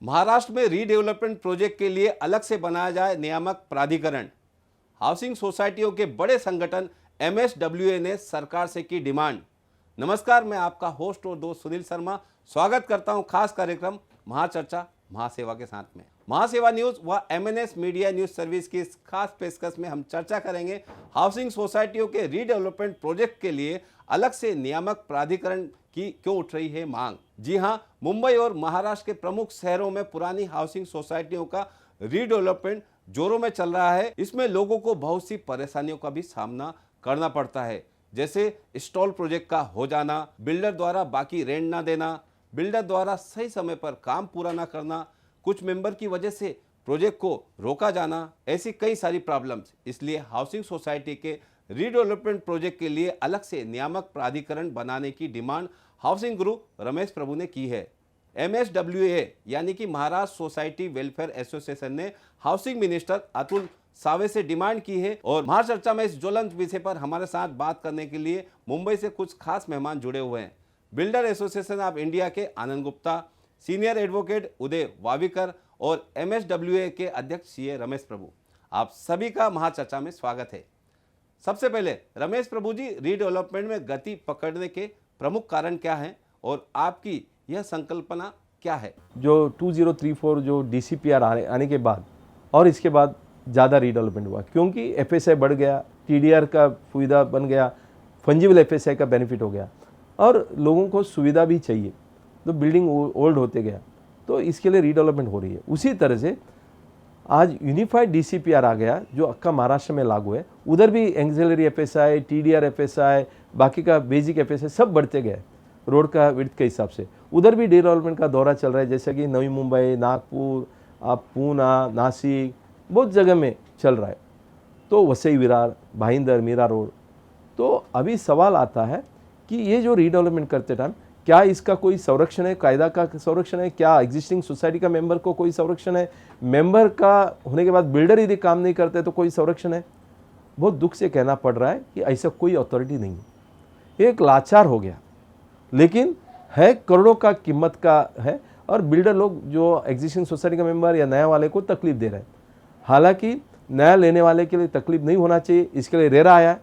महाराष्ट्र में redevelopment project के लिए अलग से बनाया जाए नियामक प्राधिकरण। हाउसिंग सोसाइटियों के बड़े संगठन एमएसडब्ल्यूए ने सरकार से की डिमांड। नमस्कार, मैं आपका होस्ट और दोस्त सुनील शर्मा स्वागत करता हूं खास कार्यक्रम महाचर्चा महासेवा के साथ में। महासेवा न्यूज व एमएनएस मीडिया न्यूज सर्विस की इस खास पेशकश में हम चर्चा करेंगे हाउसिंग सोसाइटियों के रीडेवलपमेंट प्रोजेक्ट के लिए अलग से नियामक प्राधिकरण की क्यों उठ रही है मांग। जी हां, मुंबई और महाराष्ट्र के प्रमुख शहरों में पुरानी हाउसिंग सोसाइटियों का रीडेवलपमेंट जोरों में चल रहा है। इसमें लोगों को बहुत सी परेशानियों का भी सामना करना पड़ता है, जैसे स्टॉल प्रोजेक्ट का हो जाना, बिल्डर द्वारा बाकी रेंट ना देना, बिल्डर द्वारा सही समय पर काम पूरा ना करना, कुछ मेंबर की वजह से प्रोजेक्ट को रोका जाना, ऐसी कई सारी प्रॉब्लम्स। इसलिए हाउसिंग सोसाइटी के रीडेवलपमेंट प्रोजेक्ट के लिए अलग से नियामक प्राधिकरण बनाने की डिमांड हाउसिंग गुरु रमेश प्रभु ने की है। एमएसडब्ल्यूए यानी कि महाराष्ट्र सोसाइटी वेलफेयर एसोसिएशन ने हाउसिंग मिनिस्टर अतुल सावे से डिमांड की है। और महाचर्चा में इस ज्वलंत विषय पर हमारे साथ बात करने के लिए मुंबई से कुछ खास मेहमान जुड़े हुए हैं। बिल्डर एसोसिएशन ऑफ इंडिया के आनंद गुप्ता, सीनियर एडवोकेट उदय वाविकर और एमएसडब्ल्यूए के अध्यक्ष सीए रमेश प्रभु, आप सभी का महाचर्चा में स्वागत है। सबसे पहले रमेश प्रभु जी, रीडेवलपमेंट में गति पकड़ने के प्रमुख कारण क्या हैं और आपकी यह संकल्पना क्या है? जो 2034 जो डीसीपीआर आने के बाद और इसके बाद ज़्यादा रीडेवलपमेंट हुआ, क्योंकि एफएसआई बढ़ गया, टीडीआर का सुविधा बन गया, फंजिबल एफएसआई का बेनिफिट हो गया और लोगों को सुविधा भी चाहिए, तो बिल्डिंग ओल्ड होते गया, तो इसके लिए रीडेवलपमेंट हो रही है। उसी तरह से आज यूनिफाइड डीसीपीआर आ गया जो अक्का महाराष्ट्र में लागू है। उधर भी एक्सिलरी एफएसआई, टीडीआर एफएसआई, बाकी का बेसिक एफएसआई सब बढ़ते गए रोड का विड्थ के हिसाब से। उधर भी डेवलपमेंट का दौरा चल रहा है, जैसे कि नवी मुंबई, नागपुर, पूना, नासिक, बहुत जगह में चल रहा है। तो वसई विरार, भाईंदर, मीरा रोड। तो अभी सवाल आता है कि ये जो रीडेवलपमेंट करते टाइम क्या इसका कोई संरक्षण है, कायदा का संरक्षण है, क्या एग्जिस्टिंग सोसाइटी का मेंबर को कोई संरक्षण है, मेंबर का होने के बाद बिल्डर यदि काम नहीं करते तो कोई संरक्षण है? बहुत दुख से कहना पड़ रहा है कि ऐसा कोई अथॉरिटी नहीं है। एक लाचार हो गया, लेकिन है करोड़ों का कीमत का है और बिल्डर लोग जो एग्जिस्टिंग सोसाइटी का मेंबर या नया वाले को तकलीफ दे रहे हैं। हालांकि नया लेने वाले के लिए तकलीफ नहीं होना चाहिए, इसके लिए रेरा आया है।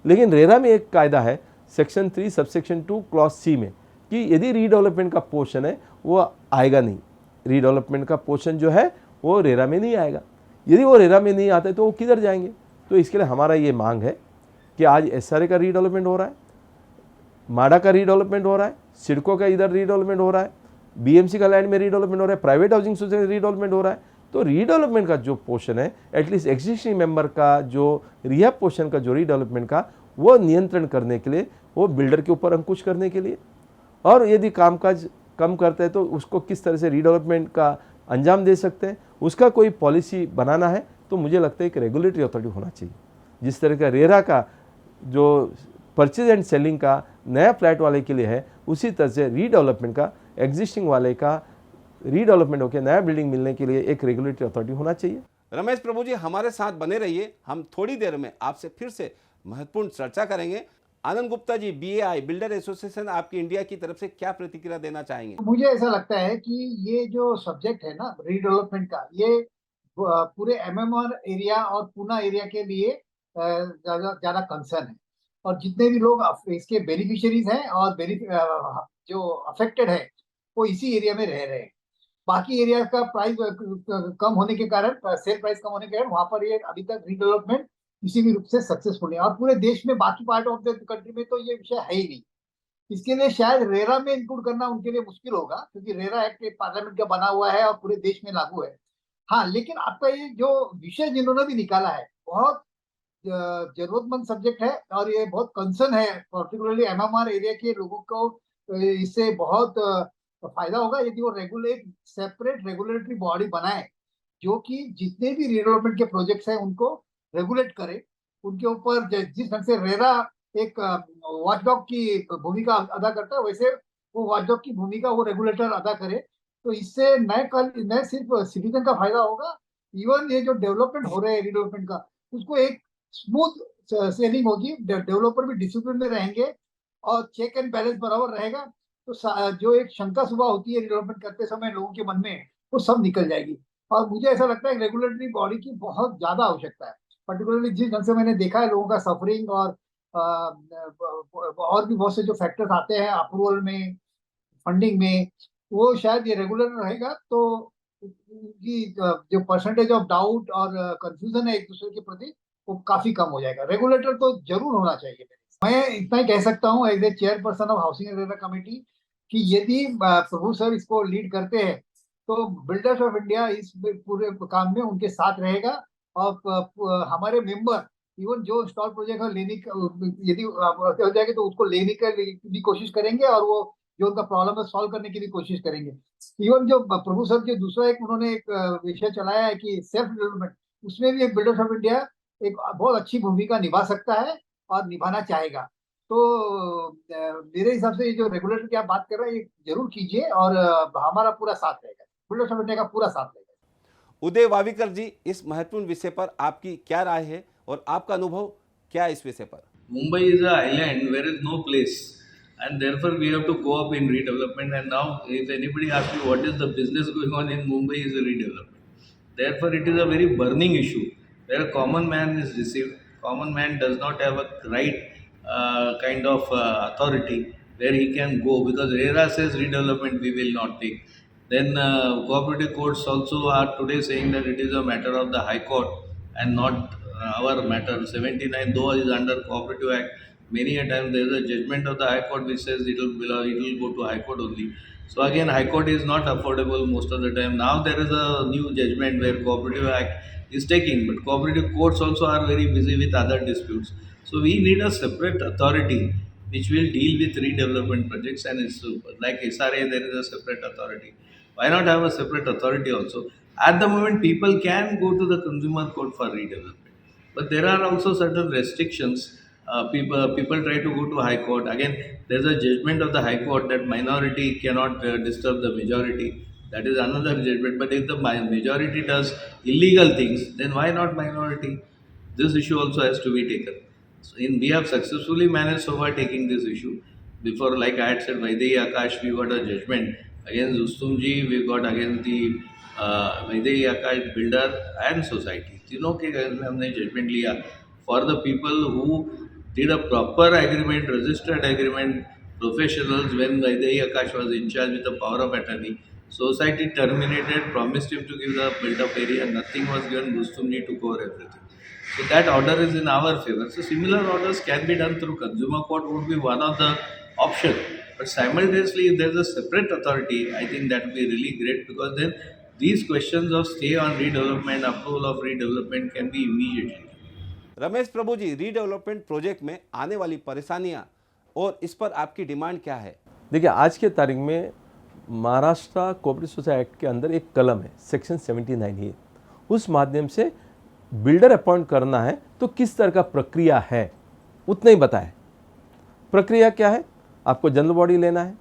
लेकिन रेरा में एक कायदा है सेक्शन 3 सबसेक्शन 2 क्लॉज सी में कि यदि रीडेवलपमेंट का पोर्शन है वो आएगा नहीं, रीडेवलपमेंट का पोर्शन जो है वो रेरा में नहीं आएगा। यदि वो रेरा में नहीं आते तो वो किधर जाएंगे? तो इसके लिए हमारा ये मांग है कि आज एसआरए का रीडेवलपमेंट हो रहा है, माडा का रीडेवलपमेंट हो रहा है, सिडको का इधर रीडेवलपमेंट हो रहा है, बीएमसी का लैंड में रीडेवलपमेंट हो रहा है, प्राइवेट हाउसिंग सोसाइटी रीडेवलपमेंट हो रहा है। तो रीडेवलपमेंट का जो पोर्शन है, एटलीस्ट एग्जिस्टिंग मेंबर का जो रिहैब पोर्शन का जो रीडेवलपमेंट का, वो नियंत्रण करने के लिए, वो बिल्डर के ऊपर अंकुश करने के लिए, और यदि कामकाज कम करते हैं तो उसको किस तरह से रीडेवलपमेंट का अंजाम दे सकते हैं, उसका कोई पॉलिसी बनाना है। तो मुझे लगता है कि रेगुलेटरी अथॉरिटी होना चाहिए। जिस तरह का रेरा का जो परचेज एंड सेलिंग का नया फ्लैट वाले के लिए है, उसी तरह से रीडेवलपमेंट का एग्जिस्टिंग वाले का रीडेवलपमेंट होकर नया बिल्डिंग मिलने के लिए एक रेगुलेटरी अथॉरिटी होना चाहिए। रमेश प्रभु जी, हमारे साथ बने रहिए, हम थोड़ी देर में आपसे फिर से महत्वपूर्ण चर्चा करेंगे। आनंद गुप्ता जी, बीएआई बिल्डर एसोसिएशन आपकी इंडिया की तरफ से क्या प्रतिक्रिया देना चाहेंगे? मुझे ऐसा लगता है कि ये जो सब्जेक्ट है ना रीडेवलपमेंट का, ये पूरे एमएमआर एरिया और पूना एरिया के लिए ज्यादा कंसर्न है। और जितने भी लोग इसके बेनिफिशियरीज हैं और जो अफेक्टेड है वो इसी एरिया में रह रहे हैं। बाकी एरिया का प्राइस कम होने के कारण, सेल प्राइस कम होने के कारण वहां पर ये अभी तक रीडेवलपमेंट किसी भी रूप से सक्सेसफुल नहीं। और पूरे देश में बाकी पार्ट ऑफ द कंट्री में तो ये विषय है ही नहीं। इसके लिए शायद रेरा में इंक्लूड करना उनके लिए मुश्किल होगा, क्योंकि रेरा एक्ट पार्लियामेंट का बना हुआ है और पूरे देश में लागू है। हाँ, लेकिन आपका ये जो विषय जिन्होंने भी निकाला है बहुत जरूरतमंद सब्जेक्ट है और ये बहुत कंसर्न है, पर्टिकुलरली एमएमआर एरिया के लोगों को इससे बहुत फायदा होगा यदि वो सेपरेट रेगुलेटरी बॉडी बनाए जो कि जितने भी रीडेवलपमेंट के प्रोजेक्ट्स हैं उनको रेगुलेट करे। उनके ऊपर जिस ढंग से रेरा एक वॉचडॉग की भूमिका अदा करता है, वैसे वो वॉचडॉग की भूमिका वो रेगुलेटर अदा करे। तो इससे न सिर्फ सिटीजन का फायदा होगा, इवन ये जो डेवलपमेंट हो रहे हैं रीडेवलपमेंट का, उसको एक स्मूथ सेलिंग होगी, डेवलपर भी डिसिप्लिन में रहेंगे और चेक एंड बैलेंस बराबर रहेगा। तो जो एक शंका सुबह होती है डेवलपमेंट करते समय लोगों के मन में, वो सब निकल जाएगी। और मुझे ऐसा लगता है रेगुलेटरी बॉडी की बहुत ज्यादा आवश्यकता है, पर्टिकुलरली जिस ढंग से मैंने देखा है लोगों का सफरिंग, और भी बहुत से जो फैक्टर्स आते हैं अप्रूवल में, फंडिंग में, वो शायद ये रेगुलर रहेगा तो उनकी जो परसेंटेज ऑफ डाउट और कंफ्यूजन है एक दूसरे के प्रति, वो काफी कम हो जाएगा। रेगुलेटर तो जरूर होना चाहिए। मैं इतना ही कह सकता हूँ as a chairperson of housing and RERA committee कि यदि प्रभु सर इसको लीड करते हैं तो बिल्डर्स ऑफ इंडिया इस पूरे काम में उनके साथ रहेगा। और हमारे मेंबर इवन जो इंस्टॉल प्रोजेक्ट है लेने यदि हो जाएगा तो उसको लेने का भी कोशिश करेंगे, और वो जो उनका प्रॉब्लम है सॉल्व करने की भी कोशिश करेंगे। इवन जो प्रभु सर जो दूसरा एक उन्होंने एक विषय चलाया है कि सेल्फ डेवलपमेंट, उसमें भी एक बिल्डर्स ऑफ इंडिया एक बहुत अच्छी भूमिका निभा सकता है और निभाना चाहेगा। तो मेरे हिसाब से ये जो रेगुलेटर की आप बात कर रहे हैं ये जरूर कीजिए, और हमारा पूरा साथ रहेगा, बिल्डर्स ऑफ इंडिया का पूरा साथ रहेगा। उदय वावीकर जी, इस महत्वपूर्ण विषय पर आपकी क्या राय है और आपका अनुभव क्या है इस विषय पर? Mumbai is an island where is no place, and therefore we have to go up in redevelopment. And now, if anybody asks you what is the business going on in Mumbai, is a redevelopment. Therefore, it is a very burning issue where a common man is deceived. Common man does not have a right kind of authority where he can go, because RERA says redevelopment we will not take. Then cooperative courts also are today saying that it is a matter of the High Court and not our matter. 79 though is under Cooperative Act. Many a time there is a judgment of the High Court which says it will go to High Court only. So again, High Court is not affordable most of the time. Now there is a new judgment where Cooperative Act is taking, but cooperative courts also are very busy with other disputes. So we need a separate authority which will deal with redevelopment projects, and it's like SRA there is a separate authority. Why not have a separate authority also? At the moment, people can go to the consumer court for redevelopment, but there are also certain restrictions. People try to go to high court. Again, there's a judgment of the high court that minority cannot disturb the majority. That is another judgment. But if the majority does illegal things, then why not minority? This issue also has to be taken. So we have successfully managed so far taking this issue. Before, like I had said, Vaidehi Akash, we got a judgment against Rustumji, we got against the Vaidehi Akash builder and society. तीनों के case में हमने judgement लिया for the people who did a proper agreement, registered agreement, professionals. When Vaidehi Akash was in charge with the power of attorney, society terminated, promised him to give the built-up area, nothing was given, Rustumji took over everything. So that order is in our favor. So similar orders can be done through consumer court, would be one of the option. But simultaneously, if there is a separate authority, I think that would be really great, because then these questions of stay on redevelopment, approval of redevelopment can be immediately. Ramesh Prabhu ji, redevelopment project में आने वाली परेशानियां और इस पर आपकी demand क्या है? देखिए, आज के तारीख में महाराष्ट्र कोऑपरेटिव सोसाइटी एक्ट के अंदर एक कलम है, सेक्शन 79 है। उस माध्यम से बिल्डर अपॉइंट करना है तो किस तरह का प्रक्रिया है उतना ही बताए। प्रक्रिया क्या है? आपको जनरल बॉडी लेना है,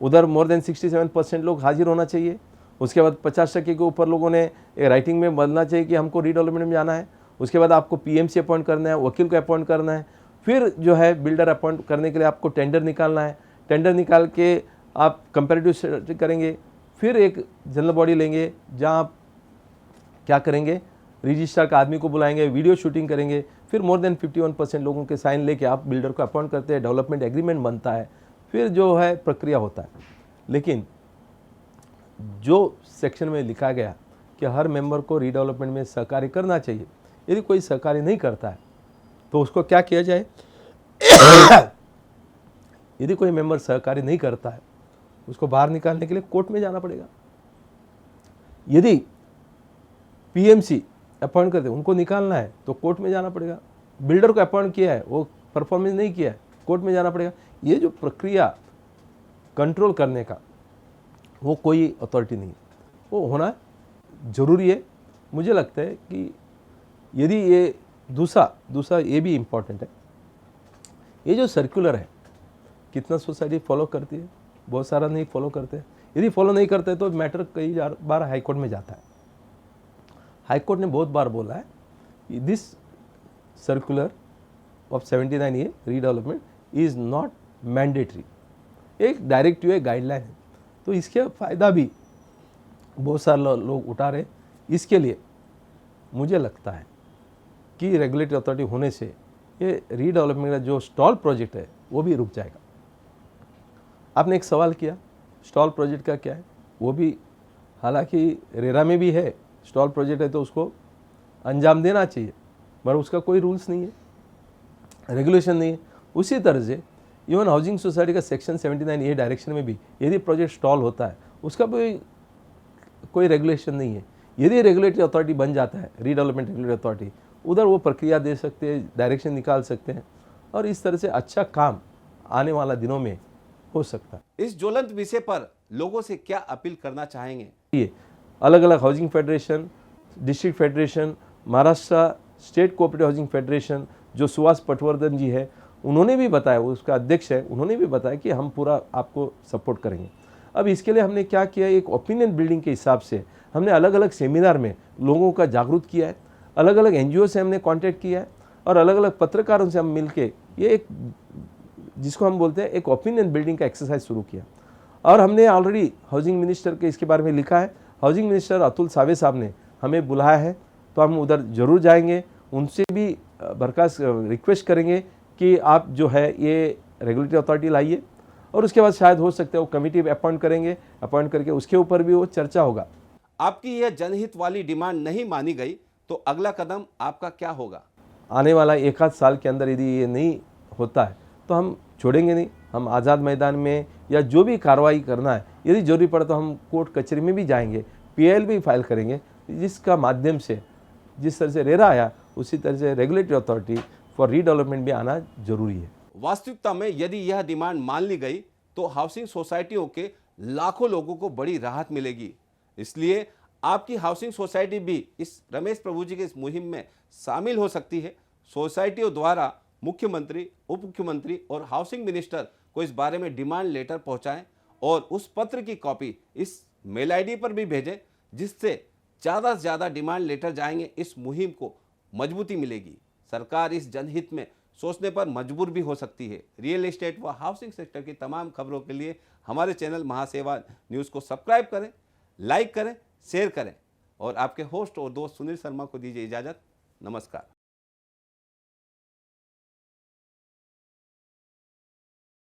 उधर मोर देन 67% लोग हाजिर होना चाहिए। उसके बाद 50% के ऊपर लोगों ने राइटिंग में बदलना चाहिए कि हमको रीडेवलपमेंट में जाना है। उसके बाद आपको पीएमसी अपॉइंट करना है, वकील को अपॉइंट करना है, फिर जो है बिल्डर अपॉइंट करने के लिए आपको टेंडर निकालना है। टेंडर निकाल के आप कंपैरेटिव स्टडी करेंगे, फिर एक जनरल बॉडी लेंगे जहाँ आप क्या करेंगे, रजिस्ट्रार का आदमी को बुलाएंगे, वीडियो शूटिंग करेंगे, फिर मोर देन 51% लोगों के साइन लेके आप बिल्डर को अपॉइंट करते हैं, डेवलपमेंट एग्रीमेंट बनता है, फिर जो है प्रक्रिया होता है। लेकिन जो सेक्शन में लिखा गया कि हर मेंबर को रीडेवलपमेंट में सहकार्य करना चाहिए, यदि कोई सहकार्य नहीं करता है तो उसको क्या किया जाए? यदि कोई मेंबर सहकार्य नहीं करता है उसको बाहर निकालने के लिए कोर्ट में जाना पड़ेगा। यदि पीएमसी अपॉइंट करते उनको निकालना है तो कोर्ट में जाना पड़ेगा। बिल्डर को अपॉइंट किया है, वो परफॉर्मेंस नहीं किया है, कोर्ट में जाना पड़ेगा। ये जो प्रक्रिया कंट्रोल करने का वो कोई अथॉरिटी नहीं है, वो होना ज़रूरी है। मुझे लगता है कि यदि ये दूसरा ये भी इम्पॉर्टेंट है, ये जो सर्कुलर है कितना सोसाइटी फॉलो करती है, बहुत सारा नहीं फॉलो करते हैं। यदि फॉलो नहीं करते तो मैटर कई बार हाई कोर्ट में जाता है। हाई कोर्ट ने बहुत बार बोला है कि this circular of 79A redevelopment is not mandatory, एक डायरेक्टिव है, गाइडलाइन है। तो इसका फ़ायदा भी बहुत सारे लोग उठा रहे। इसके लिए मुझे लगता है कि रेगुलेटरी अथॉरिटी होने से ये रीडेवलपमेंट का जो स्टॉल प्रोजेक्ट है वो भी रुक जाएगा। आपने एक सवाल किया स्टॉल प्रोजेक्ट का क्या है, वो भी हालांकि रेरा में भी है, स्टॉल प्रोजेक्ट है तो उसको अंजाम देना चाहिए, पर उसका कोई रूल्स नहीं है, रेगुलेशन नहीं है। उसी तरह से इवन हाउसिंग सोसाइटी का सेक्शन 79A डायरेक्शन में भी यदि प्रोजेक्ट स्टॉल होता है उसका भी कोई रेगुलेशन नहीं है। यदि रेगुलेटरी अथॉरिटी बन जाता है, रीडेवलपमेंट रेगुलेटरी अथॉरिटी, उधर वो प्रक्रिया दे सकते हैं, डायरेक्शन निकाल सकते हैं और इस तरह से अच्छा काम आने वाला दिनों में हो सकता है। इस ज्वलंत विषय पर लोगों से क्या अपील करना चाहेंगे? ये अलग अलग housing federation, district federation, Maharashtra state cooperative housing federation जो सुहास पटवर्धन जी है उन्होंने भी बताया, उसका अध्यक्ष है, उन्होंने भी बताया कि हम पूरा आपको सपोर्ट करेंगे। अब इसके लिए हमने क्या किया, एक ओपिनियन बिल्डिंग के हिसाब से हमने अलग अलग सेमिनार में लोगों का जागरूक किया है, अलग अलग NGO से हमने कांटेक्ट किया है और अलग अलग पत्रकारों से हम मिलके ये एक जिसको हम बोलते हैं एक ओपिनियन बिल्डिंग का एक्सरसाइज शुरू किया। और हमने ऑलरेडी हाउसिंग मिनिस्टर के इसके बारे में लिखा है। हाउसिंग मिनिस्टर अतुल सावे साहब ने हमें बुलाया है तो हम उधर जरूर जाएंगे, उनसे भी बरखास्त रिक्वेस्ट करेंगे कि आप जो है ये रेगुलेटरी अथॉरिटी लाइए और उसके बाद शायद हो सकता है वो कमेटी अपॉइंट करेंगे, अपॉइंट करके उसके ऊपर भी वो चर्चा होगा। आपकी यह जनहित वाली डिमांड नहीं मानी गई तो अगला कदम आपका क्या होगा? आने वाला एक आध साल के अंदर यदि ये नहीं होता है तो हम छोड़ेंगे नहीं, हम आज़ाद मैदान में या जो भी कार्रवाई करना है, यदि जरूरी पड़े तो हम कोर्ट कचहरी में भी जाएंगे, PIL भी फाइल करेंगे, जिसका माध्यम से जिस तरह से रेरा आया उसी तरह से रेगुलेटरी अथॉरिटी फॉर रीडेवलपमेंट भी आना जरूरी है। वास्तविकता में यदि यह डिमांड मान ली गई तो हाउसिंग सोसाइटियों के लाखों लोगों को बड़ी राहत मिलेगी। इसलिए आपकी हाउसिंग सोसाइटी भी इस रमेश प्रभु जी के इस मुहिम में शामिल हो सकती है। सोसाइटियों द्वारा मुख्यमंत्री, उप मुख्यमंत्री और हाउसिंग मिनिस्टर को इस बारे में डिमांड लेटर पहुंचाएं और उस पत्र की कॉपी इस मेल ID पर भी भेजें, जिससे ज़्यादा से ज़्यादा डिमांड लेटर जाएंगे, इस मुहिम को मजबूती मिलेगी। सरकार इस जनहित में सोचने पर मजबूर भी हो सकती है। रियल एस्टेट व हाउसिंग सेक्टर की तमाम खबरों के लिए हमारे चैनल महासेवा न्यूज़ को सब्सक्राइब करें, लाइक करें, शेयर करें और आपके होस्ट और दोस्त सुनील शर्मा को दीजिए इजाज़त। नमस्कार।